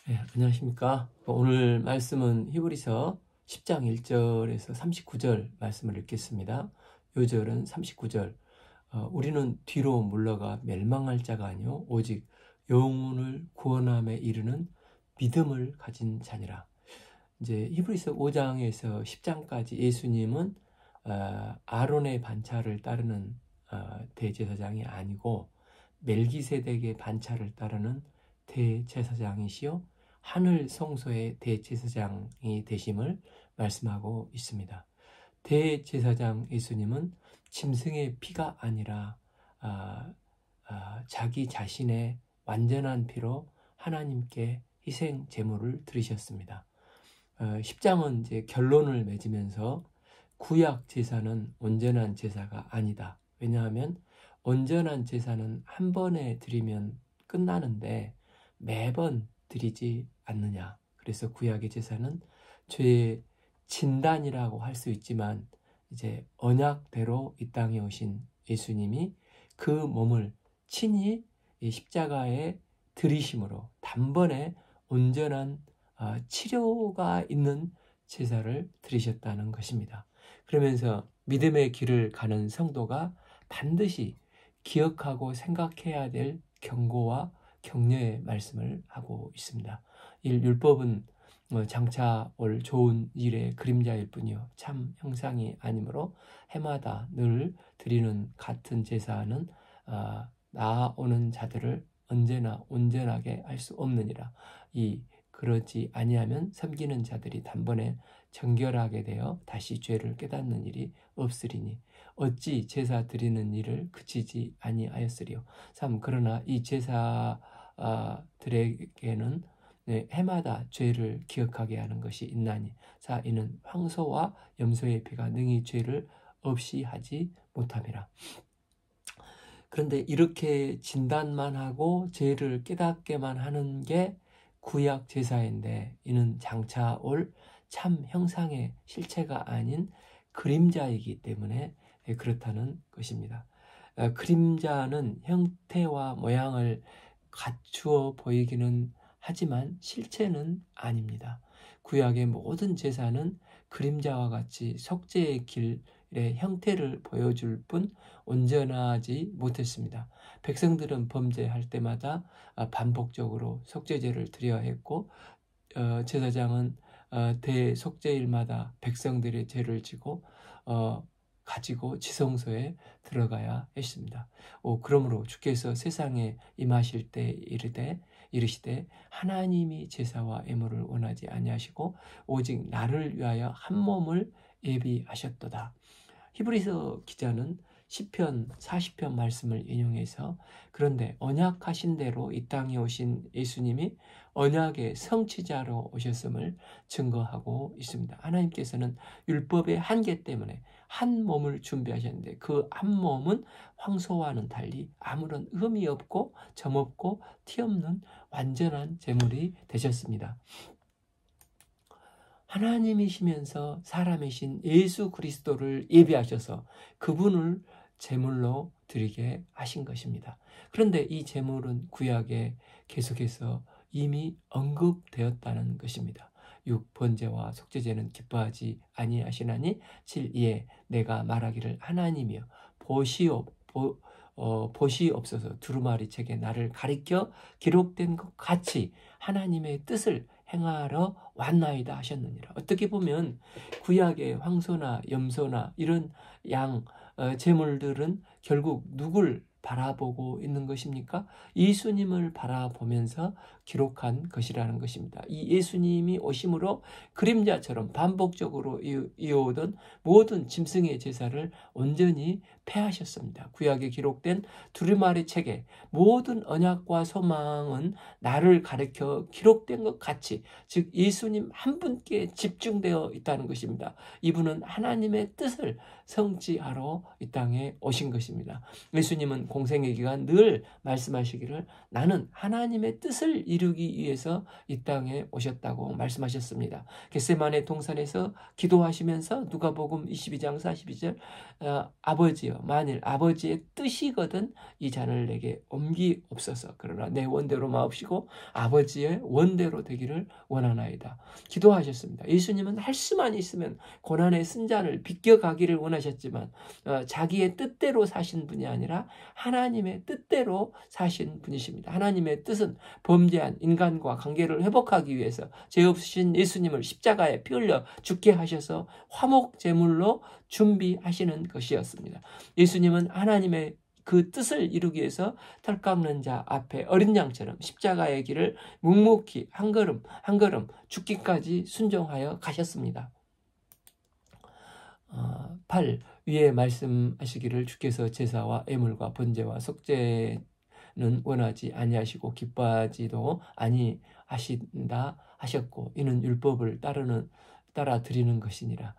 네, 안녕하십니까. 오늘 말씀은 히브리서 10장 1절에서 39절 말씀을 읽겠습니다. 요절은 39절. 우리는 뒤로 물러가 멸망할 자가 아니요 오직 영혼을 구원함에 이르는 믿음을 가진 자니라. 이제 히브리서 5장에서 10장까지 예수님은 아론의 반차를 따르는 대제사장이 아니고 멜기세덱의 반차를 따르는 대제사장이시요 하늘 성소의 대제사장이 되심을 말씀하고 있습니다. 대제사장 예수님은 짐승의 피가 아니라 자기 자신의 완전한 피로 하나님께 희생 제물을 드리셨습니다. 10장은 이제 결론을 맺으면서 구약 제사는 온전한 제사가 아니다. 왜냐하면 온전한 제사는 한 번에 드리면 끝나는데 매번 드리지 않느냐. 그래서 구약의 제사는 죄의 진단이라고 할 수 있지만 이제 언약대로 이 땅에 오신 예수님이 그 몸을 친히 십자가에 들이심으로 단번에 온전한 치료가 있는 제사를 드리셨다는 것입니다. 그러면서 믿음의 길을 가는 성도가 반드시 기억하고 생각해야 될 경고와 격려의 말씀을 하고 있습니다. 율법은 장차 올 좋은 일의 그림자일 뿐이요 참 형상이 아니므로 해마다 늘 드리는 같은 제사는 나아오는 자들을 언제나 온전하게 할 수 없느니라. 그러지 아니하면 섬기는 자들이 단번에 정결하게 되어 다시 죄를 깨닫는 일이 없으리니 어찌 제사 드리는 일을 그치지 아니하였으리요. 3. 그러나 이 제사들에게는 해마다 죄를 기억하게 하는 것이 있나니 4. 이는 황소와 염소의 피가 능히 죄를 없이 하지 못함이라. 그런데 이렇게 진단만 하고 죄를 깨닫게만 하는 게 구약 제사인데 이는 장차 올 참 형상의 실체가 아닌 그림자이기 때문에 그렇다는 것입니다. 그림자는 형태와 모양을 갖추어 보이기는 하지만 실체는 아닙니다. 구약의 모든 제사는 그림자와 같이 속죄의 길의 형태를 보여줄 뿐 온전하지 못했습니다. 백성들은 범죄할 때마다 반복적으로 속죄제를 드려야 했고 제사장은 대속죄일마다 백성들의 죄를 지고 가지고 지성소에 들어가야 했습니다. 그러므로 주께서 세상에 임하실 때 이르시되 하나님이 제사와 애물을 원하지 아니하시고 오직 나를 위하여 한 몸을 예비하셨도다. 히브리서 기자는 시편 40편 말씀을 인용해서 그런데 언약하신 대로 이 땅에 오신 예수님이 언약의 성취자로 오셨음을 증거하고 있습니다. 하나님께서는 율법의 한계 때문에 한 몸을 준비하셨는데 그 한 몸은 황소와는 달리 아무런 흠이 없고 점없고 티 없는 완전한 제물이 되셨습니다. 하나님이시면서 사람이신 예수 그리스도를 예비하셔서 그분을 제물로 드리게 하신 것입니다. 그런데 이 제물은 구약에 계속해서 이미 언급되었다는 것입니다. 6. 번제와 속죄제는 기뻐하지 아니하시나니 7. 이에 내가 말하기를 하나님이여 보시옵소서 두루마리 책에 나를 가리켜 기록된 것 같이 하나님의 뜻을 행하러 왔나이다 하셨느니라. 어떻게 보면 구약의 황소나 염소나 이런 양 제물들은 결국 누굴 바라보고 있는 것입니까? 예수님을 바라보면서 기록한 것이라는 것입니다. 이 예수님이 오심으로 그림자처럼 반복적으로 이어오던 모든 짐승의 제사를 온전히 폐하셨습니다. 구약에 기록된 두루마리 책에 모든 언약과 소망은 나를 가리켜 기록된 것 같이 즉 예수님 한 분께 집중되어 있다는 것입니다. 이분은 하나님의 뜻을 성취하러 이 땅에 오신 것입니다. 예수님은 공생의 기간 늘 말씀하시기를 나는 하나님의 뜻을 이루기 위해서 이 땅에 오셨다고 말씀하셨습니다. 겟세마네 동산에서 기도하시면서 누가복음 22장 42절 아버지여 만일 아버지의 뜻이거든 이 잔을 내게 옮기옵소서. 그러나 내 원대로 마옵시고 아버지의 원대로 되기를 원하나이다. 기도하셨습니다. 예수님은 할 수만 있으면 고난의 쓴잔을 비껴가기를 원하셨지만 자기의 뜻대로 사신 분이 아니라 하나님의 뜻대로 사신 분이십니다. 하나님의 뜻은 범죄한 인간과 관계를 회복하기 위해서 죄 없으신 예수님을 십자가에 피 흘려 죽게 하셔서 화목 제물로 준비하시는 것이었습니다. 예수님은 하나님의 그 뜻을 이루기 위해서 털 깎는 자 앞에 어린 양처럼 십자가의 길을 묵묵히 한 걸음 한 걸음 죽기까지 순종하여 가셨습니다. 8. 위에 말씀하시기를 주께서 제사와 애물과 번제와 속죄는 원하지 아니하시고 기뻐하지도 아니하신다 하셨고 이는 율법을 따라 드리는 것이니라.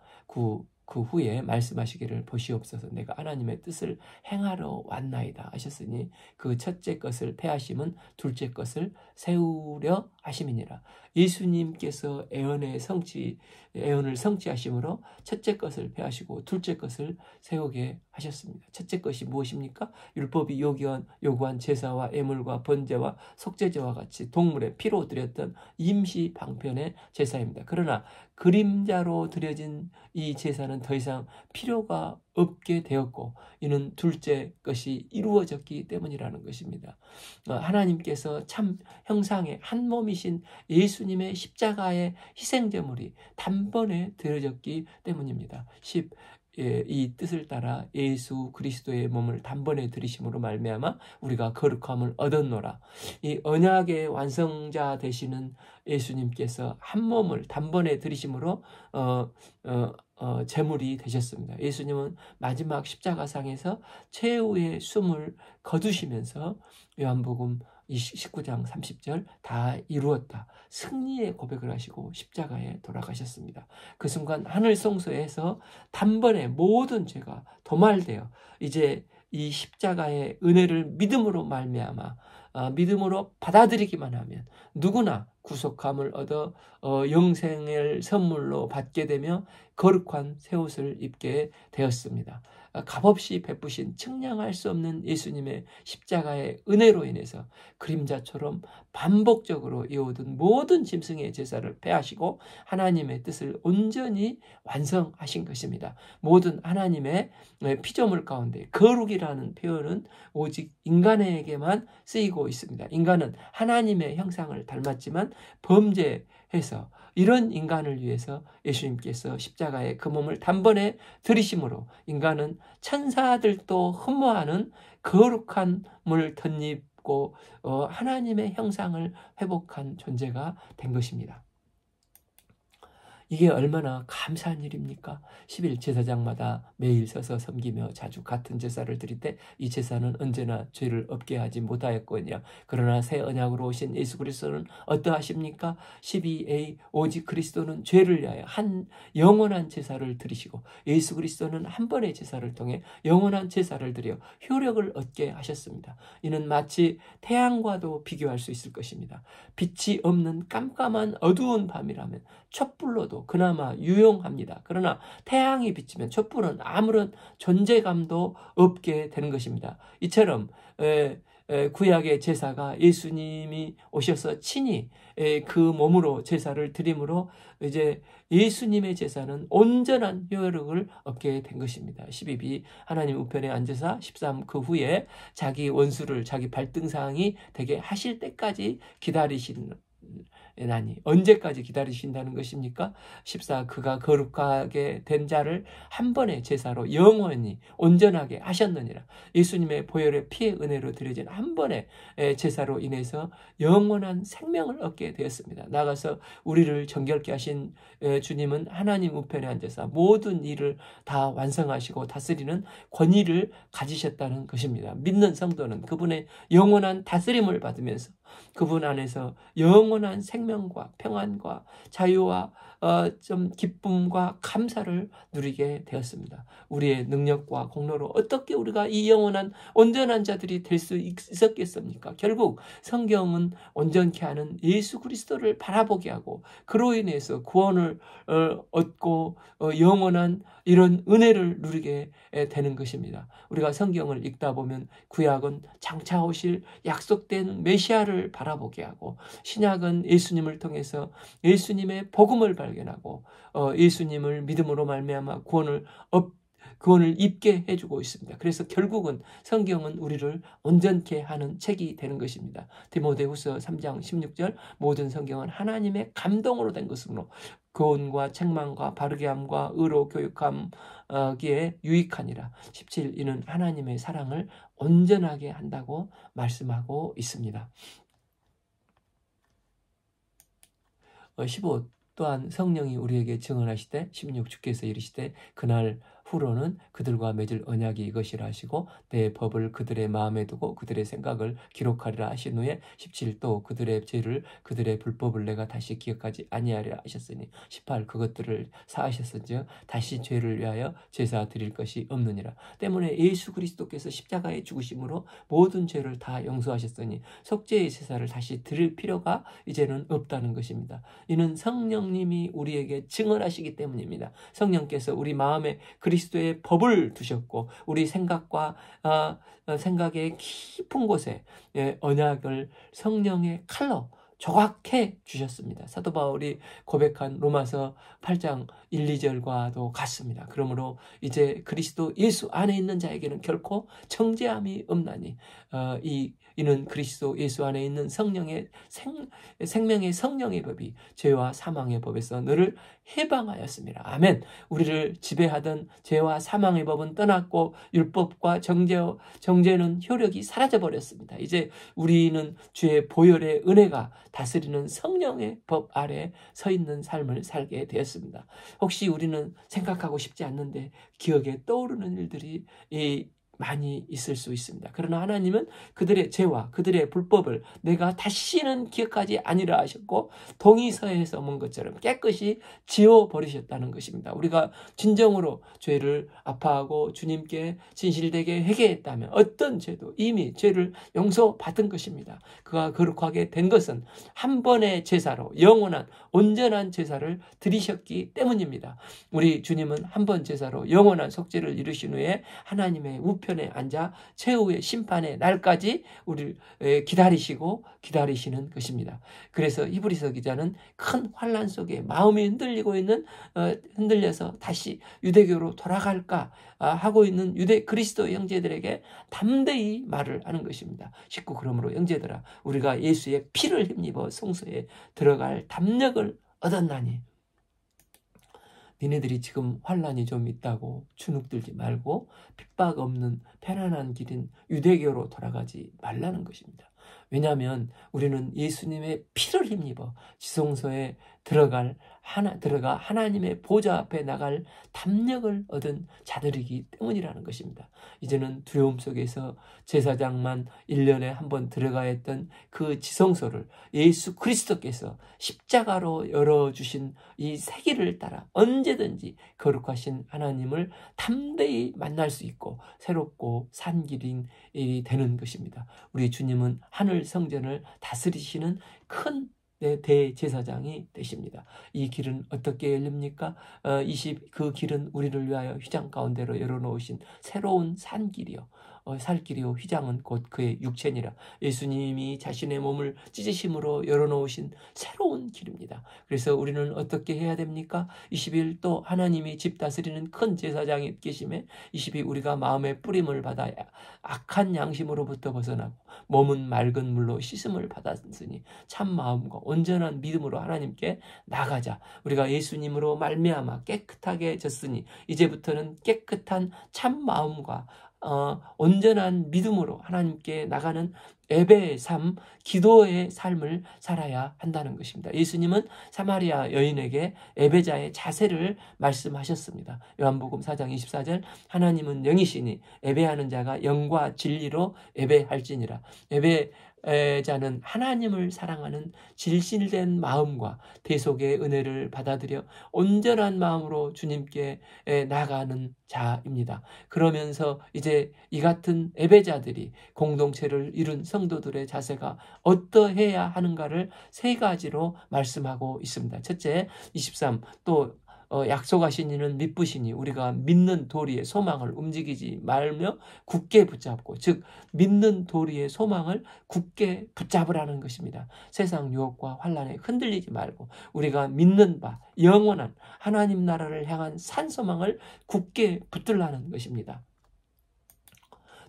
그 후에 말씀하시기를 보시옵소서 내가 하나님의 뜻을 행하러 왔나이다 하셨으니 그 첫째 것을 폐하심은 둘째 것을 세우려 하심이니라. 예수님께서 애언을 성취하심으로 첫째 것을 폐하시고 둘째 것을 세우게 하셨습니다. 첫째 것이 무엇입니까? 율법이 요구한 제사와 애물과 번제와 속죄제와 같이 동물의 피로 드렸던 임시 방편의 제사입니다. 그러나 그림자로 드려진 이 제사는 더 이상 필요가 없게 되었고 이는 둘째 것이 이루어졌기 때문이라는 것입니다. 하나님께서 참 형상의 한 몸이신 예수님의 십자가의 희생제물이 단번에 드려졌기 때문입니다. 10. 이 뜻을 따라 예수 그리스도의 몸을 단번에 들이심으로 말미암아 우리가 거룩함을 얻었노라. 이 언약의 완성자 되시는 예수님께서 한 몸을 단번에 들이심으로 제물이 되셨습니다. 예수님은 마지막 십자가상에서 최후의 숨을 거두시면서 요한복음 19장 30절 다 이루었다. 승리의 고백을 하시고 십자가에 돌아가셨습니다. 그 순간 하늘 성소에서 단번에 모든 죄가 도말되어 이제 이 십자가의 은혜를 믿음으로 말미암아 믿음으로 받아들이기만 하면 누구나 구속함을 얻어 영생을 선물로 받게 되며 거룩한 새 옷을 입게 되었습니다. 값없이 베푸신 측량할 수 없는 예수님의 십자가의 은혜로 인해서 그림자처럼 반복적으로 이어오던 모든 짐승의 제사를 폐하시고 하나님의 뜻을 온전히 완성하신 것입니다. 모든 하나님의 피조물 가운데 거룩이라는 표현은 오직 인간에게만 쓰이고 있습니다. 인간은 하나님의 형상을 닮았지만 범죄해서 이런 인간을 위해서 예수님께서 십자가에 그 몸을 단번에 들이심으로 인간은 천사들도 흠모하는 거룩함을 덧입고 하나님의 형상을 회복한 존재가 된 것입니다. 이게 얼마나 감사한 일입니까? 10일 제사장마다 매일 서서 섬기며 자주 같은 제사를 드릴 때 이 제사는 언제나 죄를 없게 하지 못하였거든요. 그러나 새 언약으로 오신 예수 그리스도는 어떠하십니까? 12a 오직 그리스도는 죄를 위하여 한 영원한 제사를 드리시고 예수 그리스도는 한 번의 제사를 통해 영원한 제사를 드려 효력을 얻게 하셨습니다. 이는 마치 태양과도 비교할 수 있을 것입니다. 빛이 없는 깜깜한 어두운 밤이라면 촛불로도 그나마 유용합니다. 그러나 태양이 비치면 촛불은 아무런 존재감도 없게 되는 것입니다. 이처럼 구약의 제사가 예수님이 오셔서 친히 그 몸으로 제사를 드림으로 이제 예수님의 제사는 온전한 효력을 얻게 된 것입니다. 12b 하나님 우편에 앉으사 13 그 후에 자기 원수를 자기 발등상이 되게 하실 때까지 기다리시는 나니 언제까지 기다리신다는 것입니까? 14 그가 거룩하게 된 자를 한 번의 제사로 영원히 온전하게 하셨느니라. 예수님의 보혈의 피의 은혜로 드려진 한 번의 제사로 인해서 영원한 생명을 얻게 되었습니다. 나가서 우리를 정결케 하신 주님은 하나님 우편에 앉아서 모든 일을 다 완성하시고 다스리는 권위를 가지셨다는 것입니다. 믿는 성도는 그분의 영원한 다스림을 받으면서 그분 안에서 영원한 생명과 평안과 자유와 좀 기쁨과 감사를 누리게 되었습니다. 우리의 능력과 공로로 어떻게 우리가 이 영원한 온전한 자들이 될 수 있었겠습니까? 결국 성경은 온전케 하는 예수 그리스도를 바라보게 하고 그로 인해서 구원을 얻고 영원한 이런 은혜를 누리게 되는 것입니다. 우리가 성경을 읽다 보면 구약은 장차 오실 약속된 메시아를 바라보게 하고 신약은 예수님을 통해서 예수님의 복음을 발견하고 예수님을 믿음으로 말미암아 구원을 입게 해주고 있습니다. 그래서 결국은 성경은 우리를 온전케 하는 책이 되는 것입니다. 디모데후서 3장 16절 모든 성경은 하나님의 감동으로 된 것으로 교훈과 책망과 바르게 함과 의로 교육하기에 유익하니라. 17 이는 하나님의 사랑을 온전하게 한다고 말씀하고 있습니다. 15 또한 성령이 우리에게 증언하시되 16 주께서 이르시되 그날 후로는 그들과 맺을 언약이 이것이라 하시고 내 법을 그들의 마음에 두고 그들의 생각을 기록하리라 하신 후에 17 또 그들의 죄를 그들의 불법을 내가 다시 기억하지 아니하리라 하셨으니 18 그것들을 사하셨은즉 다시 죄를 위하여 제사 드릴 것이 없느니라. 때문에 예수 그리스도께서 십자가의 죽으심으로 모든 죄를 다 용서하셨으니 속죄의 제사를 다시 드릴 필요가 이제는 없다는 것입니다. 이는 성령님이 우리에게 증언하시기 때문입니다. 성령께서 우리 마음에 그리스도의 법을 두셨고 우리 생각과 생각의 깊은 곳에 언약을 성령의 칼로 조각해 주셨습니다. 사도 바울이 고백한 로마서 8장 1, 2절과도 같습니다. 그러므로 이제 그리스도 예수 안에 있는 자에게는 결코 정죄함이 없나니 이는 그리스도 예수 안에 있는 성령의 생명의 성령의 법이 죄와 사망의 법에서 너를 해방하였습니다. 아멘. 우리를 지배하던 죄와 사망의 법은 떠났고 율법과 정죄는 효력이 사라져버렸습니다. 이제 우리는 주의 보혈의 은혜가 다스리는 성령의 법 아래 서 있는 삶을 살게 되었습니다. 혹시 우리는 생각하고 싶지 않는데 기억에 떠오르는 일들이 많이 있을 수 있습니다. 그러나 하나님은 그들의 죄와 그들의 불법을 내가 다시는 기억하지 아니라 하셨고 동이서에 써먹은 것처럼 깨끗이 지워버리셨다는 것입니다. 우리가 진정으로 죄를 아파하고 주님께 진실되게 회개했다면 어떤 죄도 이미 죄를 용서받은 것입니다. 그가 거룩하게 된 것은 한 번의 제사로 영원한 온전한 제사를 드리셨기 때문입니다. 우리 주님은 한 번 제사로 영원한 속죄를 이루신 후에 하나님의 우편에 앉아 최후의 심판의 날까지 우리를 기다리시는 것입니다. 그래서 히브리서 기자는 큰 환난 속에 마음이 흔들려서 다시 유대교로 돌아갈까 하고 있는 유대 그리스도 형제들에게 담대히 말을 하는 것입니다. 19 그러므로 형제들아 우리가 예수의 피를 힘입어 성소에 들어갈 담력을 얻었나니 니네들이 지금 환난이 좀 있다고 주눅들지 말고 핍박 없는 편안한 길인 유대교로 돌아가지 말라는 것입니다. 왜냐하면 우리는 예수님의 피를 힘입어 지성소에 들어가 하나님의 보좌 앞에 나갈 담력을 얻은 자들이기 때문이라는 것입니다. 이제는 두려움 속에서 제사장만 1년에 한 번 들어가야 했던 그 지성소를 예수 그리스도께서 십자가로 열어주신 이 세기를 따라 언제든지 거룩하신 하나님을 담대히 만날 수 있고 새롭고 산 길이 되는 것입니다. 우리 주님은 하늘 성전을 다스리시는 큰 대제사장이 되십니다. 이 길은 어떻게 열립니까? 그 길은 우리를 위하여 휘장 가운데로 열어놓으신 새로운 산길이요. 살길이요 휘장은 곧 그의 육체니라. 예수님이 자신의 몸을 찢으심으로 열어놓으신 새로운 길입니다. 그래서 우리는 어떻게 해야 됩니까? 21 또 하나님이 집 다스리는 큰 제사장이 계심에 22 우리가 마음의 뿌림을 받아 악한 양심으로부터 벗어나고 몸은 맑은 물로 씻음을 받았으니 참 마음과 온전한 믿음으로 하나님께 나가자. 우리가 예수님으로 말미암아 깨끗하게 졌으니 이제부터는 깨끗한 참 마음과 온전한 믿음으로 하나님께 나가는 예배의 삶, 기도의 삶을 살아야 한다는 것입니다. 예수님은 사마리아 여인에게 예배자의 자세를 말씀하셨습니다. 요한복음 4장 24절 하나님은 영이시니 예배하는 자가 영과 진리로 예배할지니라. 자는 하나님을 사랑하는 진실된 마음과 대속의 은혜를 받아들여 온전한 마음으로 주님께 나가는 자입니다. 그러면서 이제 이 같은 예배자들이 공동체를 이룬 성도들의 자세가 어떠해야 하는가를 세 가지로 말씀하고 있습니다. 첫째, 23, 또 약속하신 이는 믿으시니 우리가 믿는 도리의 소망을 움직이지 말며 굳게 붙잡고, 즉 믿는 도리의 소망을 굳게 붙잡으라는 것입니다. 세상 유혹과 환난에 흔들리지 말고 우리가 믿는 바 영원한 하나님 나라를 향한 산 소망을 굳게 붙들라는 것입니다.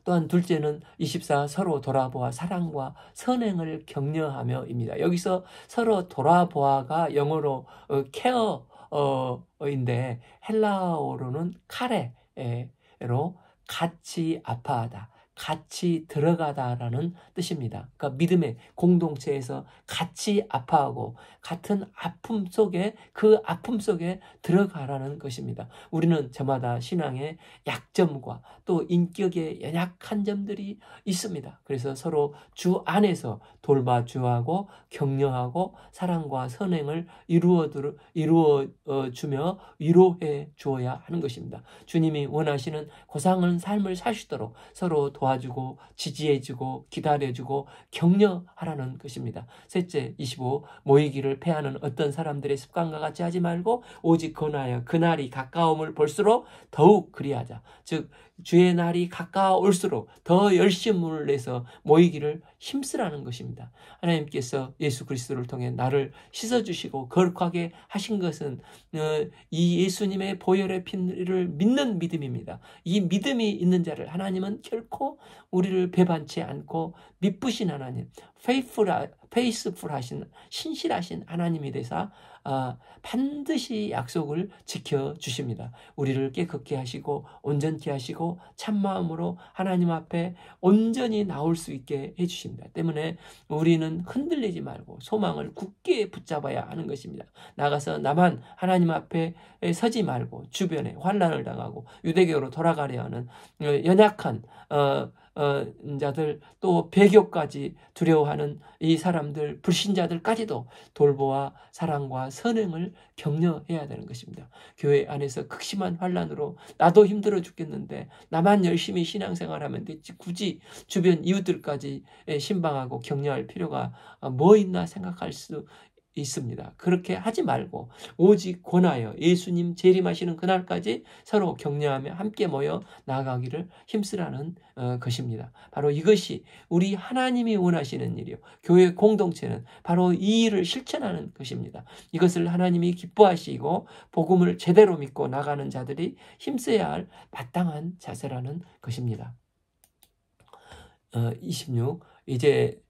또한 둘째는 24, 서로 돌아보아 사랑과 선행을 격려하며입니다. 여기서 서로 돌아보아가 영어로 케어인데 헬라어로는 카레로 같이 아파하다, 같이 들어가다라는 뜻입니다. 그러니까 믿음의 공동체에서 같이 아파하고 같은 아픔 속에, 그 아픔 속에 들어가라는 것입니다. 우리는 저마다 신앙의 약점과 또 인격의 연약한 점들이 있습니다. 그래서 서로 주 안에서 돌봐주하고 격려하고 사랑과 선행을 이루어주며 위로해 주어야 하는 것입니다. 주님이 원하시는 고상한 삶을 사시도록 서로 도와주고 지지해주고 기다려주고 격려하라는 것입니다. 셋째, 25, 모이기를 패하는 어떤 사람들의 습관과 같이 하지 말고 오직 권하여 그날이 가까움을 볼수록 더욱 그리하자. 즉 주의 날이 가까울수록 더 열심을 내서 모이기를 힘쓰라는 것입니다. 하나님께서 예수 그리스도를 통해 나를 씻어주시고 거룩하게 하신 것은 이 예수님의 보혈의 피를 믿는 믿음입니다. 이 믿음이 있는 자를 하나님은 결코 우리를 배반치 않고 미쁘신 하나님, 페이스풀하신 신실하신 하나님이 되사 반드시 약속을 지켜주십니다. 우리를 깨끗게 하시고 온전케 하시고 참마음으로 하나님 앞에 온전히 나올 수 있게 해주십니다. 때문에 우리는 흔들리지 말고 소망을 굳게 붙잡아야 하는 것입니다. 나가서 나만 하나님 앞에 서지 말고 주변에 환난을 당하고 유대교로 돌아가려 하는 연약한 자들, 또 배교까지 두려워하는 이 사람들, 불신자들까지도 돌보아 사랑과 선행을 격려해야 되는 것입니다. 교회 안에서 극심한 환난으로 나도 힘들어 죽겠는데 나만 열심히 신앙생활하면 됐지 굳이 주변 이웃들까지 신방하고 격려할 필요가 뭐 있나 생각할 수 있습니다. 그렇게 하지 말고 오직 권하여 예수님 재림하시는 그날까지 서로 격려하며 함께 모여 나아가기를 힘쓰라는 것입니다. 바로 이것이 우리 하나님이 원하시는 일이요, 교회 공동체는 바로 이 일을 실천하는 것입니다. 이것을 하나님이 기뻐하시고 복음을 제대로 믿고 나가는 자들이 힘써야 할 마땅한 자세라는 것입니다. 26, 이제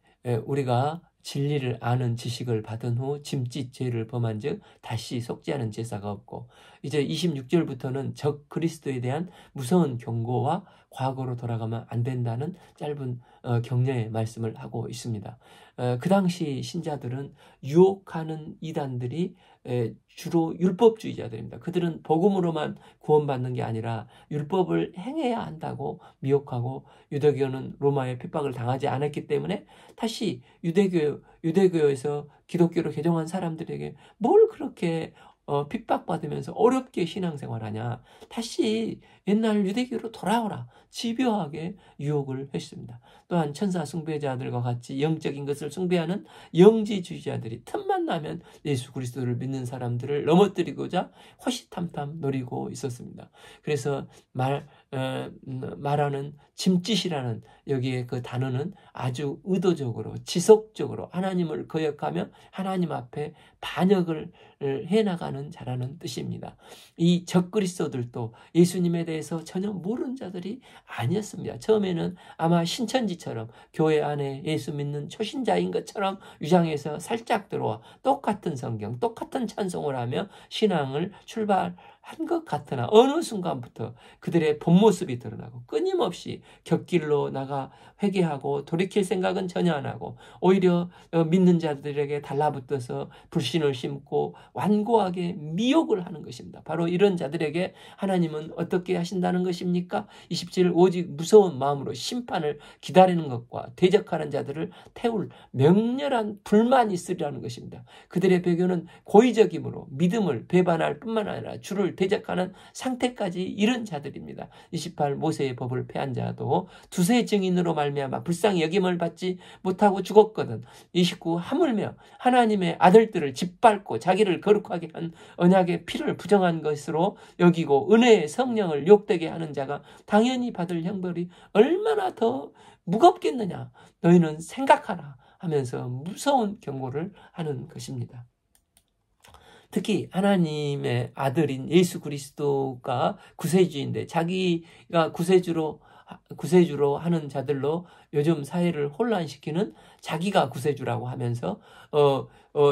우리가 진리를 아는 지식을 받은 후 짐짓 죄를 범한 즉 다시 속죄하는 제사가 없고, 이제 26절부터는 적 그리스도에 대한 무서운 경고와 과거로 돌아가면 안 된다는 짧은 격려의 말씀을 하고 있습니다. 그 당시 신자들은 유혹하는 이단들이 주로 율법주의자들입니다. 그들은 복음으로만 구원받는 게 아니라 율법을 행해야 한다고 미혹하고, 유대교는 로마의 핍박을 당하지 않았기 때문에 다시 유대교에서 기독교로 개종한 사람들에게 뭘 그렇게 핍박받으면서 어렵게 신앙생활하냐, 다시 옛날 유대교로 돌아오라, 집요하게 유혹을 했습니다. 또한 천사 숭배자들과 같이 영적인 것을 숭배하는 영지주의자들이 틈만 나면 예수 그리스도를 믿는 사람들을 넘어뜨리고자 호시탐탐 노리고 있었습니다. 그래서 말하는 짐짓이라는 여기에 그 단어는 아주 의도적으로 지속적으로 하나님을 거역하며 하나님 앞에 반역을 해나가는 자라는 뜻입니다. 이 적그리스도들도 예수님에 대해서 전혀 모르는 자들이 아니었습니다. 처음에는 아마 신천지처럼 교회 안에 예수 믿는 초신자인 것처럼 위장해서 살짝 들어와 똑같은 성경, 똑같은 찬송을 하며 신앙을 것 같으나 어느 순간부터 그들의 본 모습이 드러나고 끊임없이 곁길로 나가 회개하고 돌이킬 생각은 전혀 안 하고 오히려 믿는 자들에게 달라붙어서 불신을 심고 완고하게 미혹을 하는 것입니다. 바로 이런 자들에게 하나님은 어떻게 하신다는 것입니까? 27 오직 무서운 마음으로 심판을 기다리는 것과 대적하는 자들을 태울 맹렬한 불만이 있으리라는 것입니다. 그들의 배교는 고의적이므로 믿음을 배반할 뿐만 아니라 주를 대적하는 상태까지 이른 자들입니다. 28 모세의 법을 폐한 자도 두세 증인으로 말미암아 불쌍히 여김을 받지 못하고 죽었거든. 29 하물며 하나님의 아들들을 짓밟고 자기를 거룩하게 한 언약의 피를 부정한 것으로 여기고 은혜의 성령을 욕되게 하는 자가 당연히 받을 형벌이 얼마나 더 무겁겠느냐. 너희는 생각하라 하면서 무서운 경고를 하는 것입니다. 특히 하나님의 아들인 예수 그리스도가 구세주인데 자기가 구세주로 하는 자들로 요즘 사회를 혼란시키는 자기가 구세주라고 하면서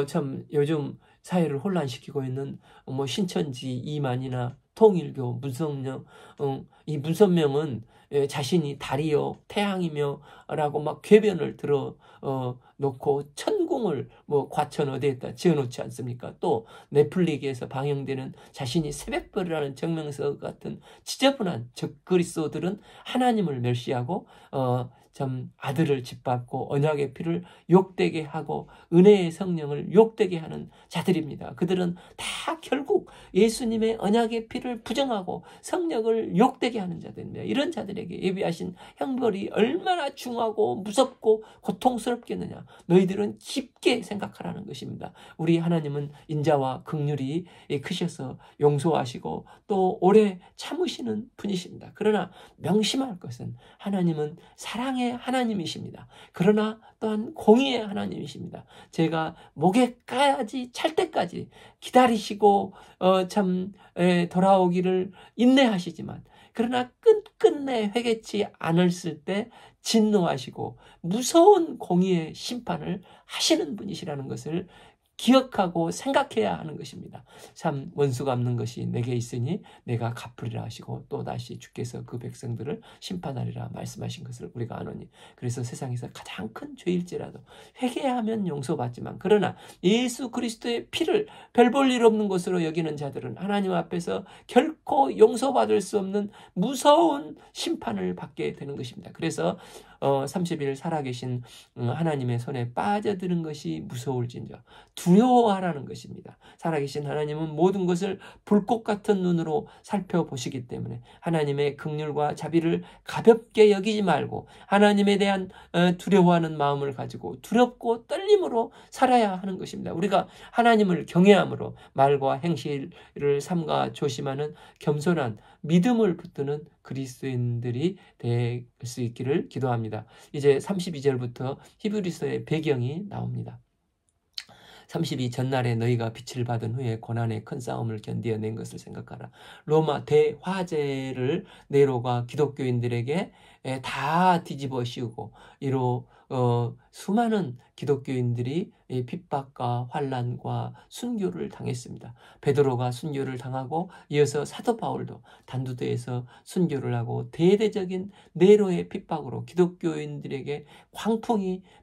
참 요즘 사회를 혼란시키고 있는 신천지 이만이나 통일교 문선명 이 문선명은 자신이 달이요 태양이며 라고 막 궤변을 들어 놓고 천궁을 과천 어디에다 지어놓지 않습니까? 또 넷플릭스에서 방영되는 자신이 새벽별이라는 정명석 같은 지저분한 적그리스도들은 하나님을 멸시하고 참 아들을 짓밟고 언약의 피를 욕되게 하고 은혜의 성령을 욕되게 하는 자들입니다. 그들은 다 결국 예수님의 언약의 피를 부정하고 성령을 욕되게 하는 자들입니다. 이런 자들에게 예비하신 형벌이 얼마나 중하고 무섭고 고통스럽겠느냐. 너희들은 깊게 생각하라는 것입니다. 우리 하나님은 인자와 긍휼이 크셔서 용서하시고 또 오래 참으시는 분이십니다. 그러나 명심할 것은 하나님은 사랑의 하나님이십니다. 그러나 또한 공의의 하나님이십니다. 제가 목에까지 찰 때까지 기다리시고 돌아오기를 인내하시지만 그러나 끝끝내 회개치 않았을 때 진노하시고 무서운 공의의 심판을 하시는 분이시라는 것을 기억하고 생각해야 하는 것입니다. 참 원수 갚는 것이 내게 있으니 내가 갚으리라 하시고 또 다시 주께서 그 백성들을 심판하리라 말씀하신 것을 우리가 아노니 그래서 세상에서 가장 큰 죄일지라도 회개하면 용서받지만 그러나 예수 그리스도의 피를 별 볼 일 없는 것으로 여기는 자들은 하나님 앞에서 결코 용서받을 수 없는 무서운 심판을 받게 되는 것입니다. 그래서 30일 살아계신 하나님의 손에 빠져드는 것이 무서울진저 두려워하라는 것입니다. 살아계신 하나님은 모든 것을 불꽃 같은 눈으로 살펴보시기 때문에 하나님의 긍휼과 자비를 가볍게 여기지 말고 하나님에 대한 두려워하는 마음을 가지고 두렵고 떨림으로 살아야 하는 것입니다. 우리가 하나님을 경외함으로 말과 행실을 삼가 조심하는 겸손한 믿음을 붙드는 그리스도인들이 될 수 있기를 기도합니다. 이제 32절부터 히브리서의 배경이 나옵니다. 32 전날에 너희가 빛을 받은 후에 고난의 큰 싸움을 견디어낸 것을 생각하라. 로마 대화재를 네로가 기독교인들에게 다 뒤집어 씌우고 이로 수많은 기독교인들이 핍박과 환난과 순교를 당했습니다. 베드로가 순교를 당하고 이어서 사도 바울도 단두대에서 순교를 하고 대대적인 네로의 핍박으로 기독교인들에게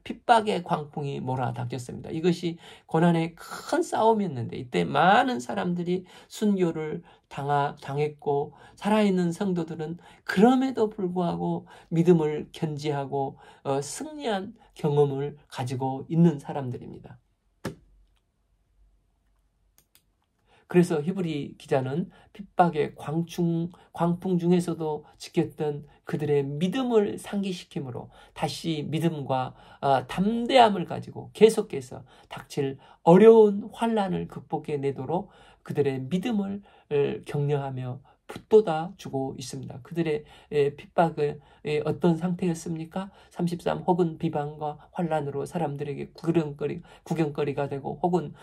핍박의 광풍이 몰아닥쳤습니다. 이것이 고난의 큰 싸움이었는데 이때 많은 사람들이 순교를 당했고 살아있는 성도들은 그럼에도 불구하고 믿음을 견지하고 승리한 경험을 가지고 있는 사람들입니다. 그래서 히브리 기자는 핍박의 광풍 중에서도 지켰던 그들의 믿음을 상기시키므로 다시 믿음과 담대함을 가지고 계속해서 닥칠 어려운 환난을 극복해내도록 그들의 믿음을 격려하며 붙돋아 주고 있습니다. 그들의 핍박은 어떤 상태였습니까? 33 혹은 비방과 환난으로 사람들에게 구경거리가 되고 혹은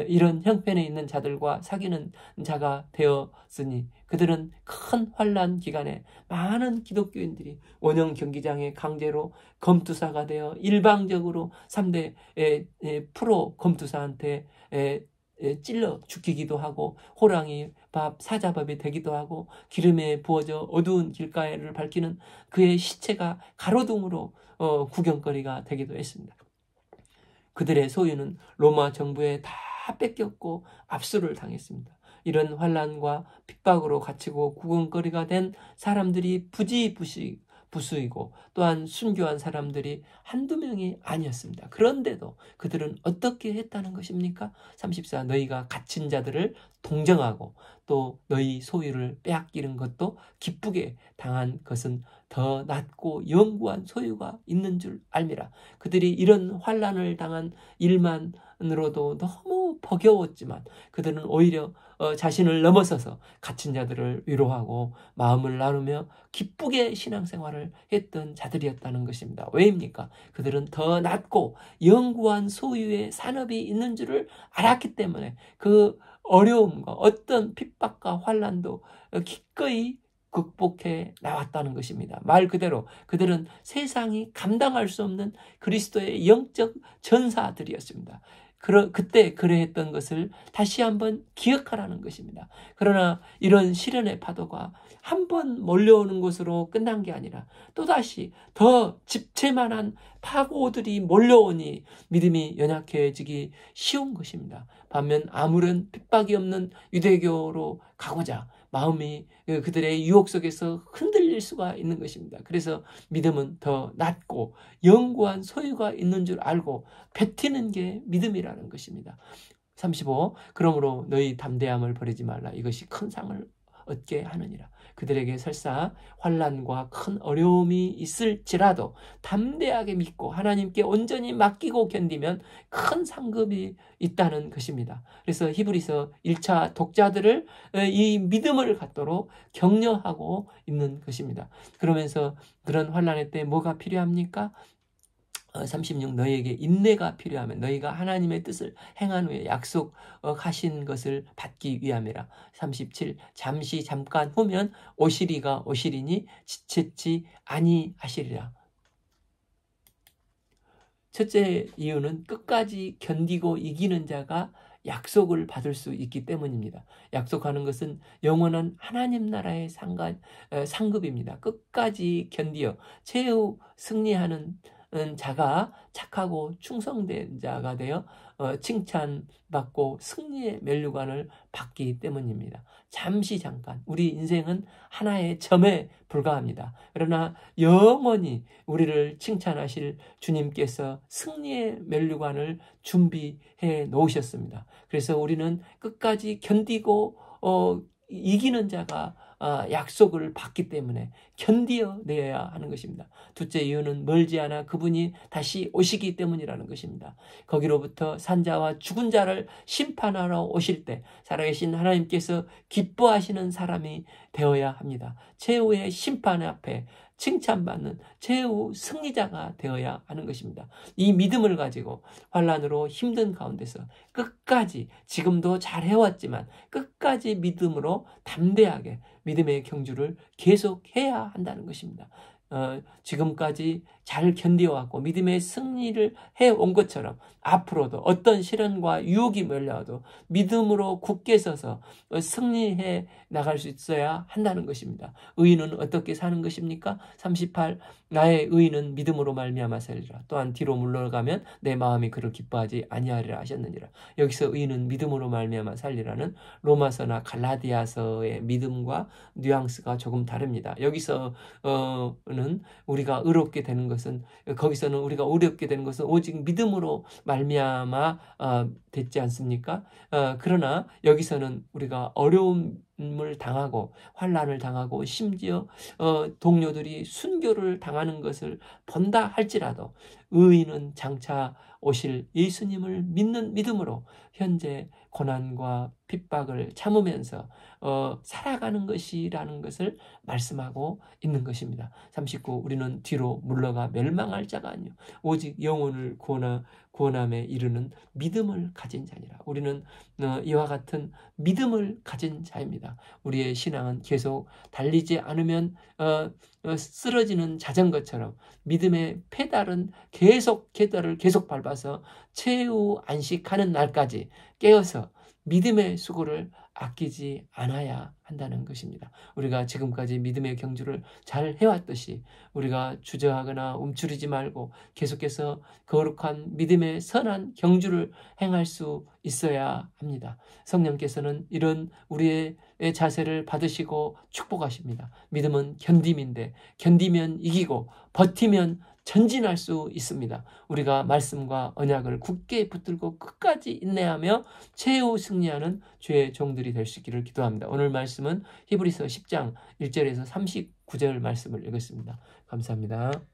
이런 형편에 있는 자들과 사귀는 자가 되었으니 그들은 큰 환난 기간에 많은 기독교인들이 원형 경기장에 강제로 검투사가 되어 일방적으로 3대 프로 검투사한테 찔러 죽이기도 하고 호랑이 밥 사자밥이 되기도 하고 기름에 부어져 어두운 길가를 밝히는 그의 시체가 가로등으로 구경거리가 되기도 했습니다. 그들의 소유는 로마 정부에 다 뺏겼고 압수를 당했습니다. 이런 환난과 핍박으로 갇히고 구경거리가 된 사람들이 부수이고 또한 순교한 사람들이 한두 명이 아니었습니다. 그런데도 그들은 어떻게 했다는 것입니까? 34 너희가 갇힌 자들을 동정하고 또 너희 소유를 빼앗기는 것도 기쁘게 당한 것은 더 낫고 영구한 소유가 있는 줄 알미라. 그들이 이런 환난을 당한 일만으로도 너무 버거웠지만 그들은 오히려 자신을 넘어서서 갇힌 자들을 위로하고 마음을 나누며 기쁘게 신앙생활을 했던 자들이었다는 것입니다. 왜입니까? 그들은 더 낫고 영구한 소유의 산업이 있는 줄을 알았기 때문에 그 어려움과 어떤 핍박과 환난도 기꺼이 극복해 나왔다는 것입니다. 말 그대로 그들은 세상이 감당할 수 없는 그리스도의 영적 전사들이었습니다. 그때 그래했던 것을 다시 한번 기억하라는 것입니다. 그러나 이런 시련의 파도가 한 번 몰려오는 것으로 끝난 게 아니라 또다시 더 집채만한 파고들이 몰려오니 믿음이 연약해지기 쉬운 것입니다. 반면 아무런 핍박이 없는 유대교로 가고자 마음이 그들의 유혹 속에서 흔들릴 수가 있는 것입니다. 그래서 믿음은 더 낮고 영구한 소유가 있는 줄 알고 뱉히는 게 믿음이라는 것입니다. 35 그러므로 너희 담대함을 버리지 말라. 이것이 큰 상을 얻게 하느니라. 그들에게 설사 환난과 큰 어려움이 있을지라도 담대하게 믿고 하나님께 온전히 맡기고 견디면 큰 상급이 있다는 것입니다. 그래서 히브리서 1차 독자들을 이 믿음을 갖도록 격려하고 있는 것입니다. 그러면서 그런 환난의 때 뭐가 필요합니까? 36 너희에게 인내가 필요하면 너희가 하나님의 뜻을 행한 후에 약속하신 것을 받기 위함이라. 37 잠시 잠깐 후면 오시리가 오시리니 지체치 아니하시리라. 첫째 이유는 끝까지 견디고 이기는 자가 약속을 받을 수 있기 때문입니다. 약속하는 것은 영원한 하나님 나라의 상급입니다. 끝까지 견디어 최후 승리하는 자가 착하고 충성된 자가 되어 칭찬받고 승리의 면류관을 받기 때문입니다. 잠시 잠깐 우리 인생은 하나의 점에 불과합니다. 그러나 영원히 우리를 칭찬하실 주님께서 승리의 면류관을 준비해 놓으셨습니다. 그래서 우리는 끝까지 견디고 이기는 자가 약속을 받기 때문에 견디어내야 하는 것입니다. 둘째 이유는 멀지 않아 그분이 다시 오시기 때문이라는 것입니다. 거기로부터 산자와 죽은 자를 심판하러 오실 때 살아계신 하나님께서 기뻐하시는 사람이 되어야 합니다. 최후의 심판 앞에 칭찬받는 최후 승리자가 되어야 하는 것입니다. 이 믿음을 가지고 환난으로 힘든 가운데서 끝까지 지금도 잘 해왔지만 끝까지 믿음으로 담대하게 믿음의 경주를 계속해야 한다는 것입니다. 지금까지 잘 견뎌왔고 믿음의 승리를 해온 것처럼 앞으로도 어떤 시련과 유혹이 몰려와도 믿음으로 굳게 서서 승리해 나갈 수 있어야 한다는 것입니다. 의인은 어떻게 사는 것입니까? 38 나의 의인은 믿음으로 말미암아 살리라. 또한 뒤로 물러가면 내 마음이 그를 기뻐하지 아니하리라 하셨느니라. 여기서 의인은 믿음으로 말미암아 살리라는 로마서나 갈라디아서의 믿음과 뉘앙스가 조금 다릅니다. 여기서는 우리가 의롭게 되는 것은 거기서는 우리가 의롭게 되는 것은 오직 믿음으로 말미암아 됐지 않습니까? 그러나 여기서는 우리가 어려움을 당하고 환난을 당하고 심지어 동료들이 순교를 당하는 것을 본다 할지라도 의인은 장차 오실 예수님을 믿는 믿음으로 현재 고난과 핍박을 참으면서 살아가는 것이라는 것을 말씀하고 있는 것입니다. 39 우리는 뒤로 물러가 멸망할 자가 아니요 오직 영혼을 구원함에 이르는 믿음을 가진 자니라. 우리는 이와 같은 믿음을 가진 자입니다. 우리의 신앙은 계속 달리지 않으면 쓰러지는 자전거처럼 믿음의 페달은 계속 계단을 계속 밟아서 최후 안식하는 날까지 깨어서 믿음의 수고를 아끼지 않아야 한다는 것입니다. 우리가 지금까지 믿음의 경주를 잘 해왔듯이 우리가 주저하거나 움츠리지 말고 계속해서 거룩한 믿음의 선한 경주를 행할 수 있어야 합니다. 성령께서는 이런 우리의 자세를 받으시고 축복하십니다. 믿음은 견딤인데 견디면 이기고 버티면 전진할 수 있습니다. 우리가 말씀과 언약을 굳게 붙들고 끝까지 인내하며 최후 승리하는 주의 종들이 될 수 있기를 기도합니다. 오늘 말씀은 히브리서 10장 1절에서 39절 말씀을 읽었습니다. 감사합니다.